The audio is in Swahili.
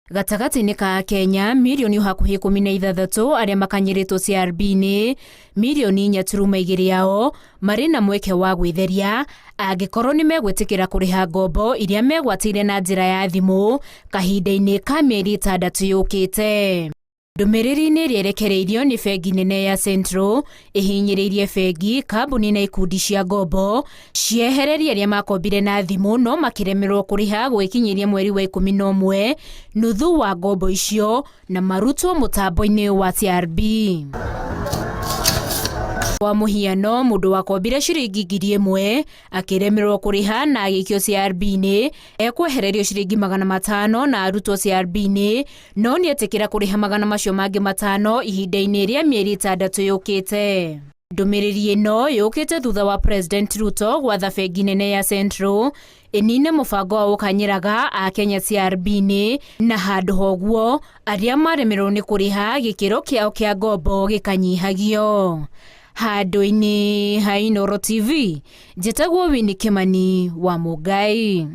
Gatagati-inĩ ka Kenya mirioni hakuhĩ 16 arĩa makanyiritwo CRB-inĩ, mirioni 4.2 yao marĩ na mweke wa gwĩtheria angĩkorwo nĩ megwĩtĩkĩra kũrĩha ngombo iria megwatĩire na njĩra ya thimũ kahinda-inĩ ka mĩeri 6 yũkĩte. Ndũmĩrĩri-inĩ rĩerekereirio nĩ bengi nene ya Central ĩhinyĩrĩirie bengi, kambuni na ikundi cia ngombo ciehererie arĩa makombire na thimũ no makĩremerwo kũrĩha gwĩkinyĩria mweri wa 11 nuthu wa ngombo icio na marutwo mũtambo-inĩ wa CRB. Kwa mũhiano, mũndũ wakombire ciringi 1,000 akĩremerwo kũrĩha na agĩikio CRB-inĩ ekwehererio ciringi 500 na arutwo CRB-inĩ no nĩetĩkĩra kũrĩha magana macio mangĩ 5 ihinda-inĩ rĩa mĩeri 6 yũkĩte. Ndũmĩrĩri ĩno yũkĩte thutha wa President Ruto gwatha bengi nene ya Central ĩnine mũbango wa gũkanyĩraga Akenya CRB-inĩ na handũ hoguo arĩa maremerwo nĩ kũrĩha gĩkĩro kĩao kĩa ngombo gĩkanyihagio. Handũ-inĩ ha Inooro TV, njĩtagwo Winnie Kimani wa Mũngai.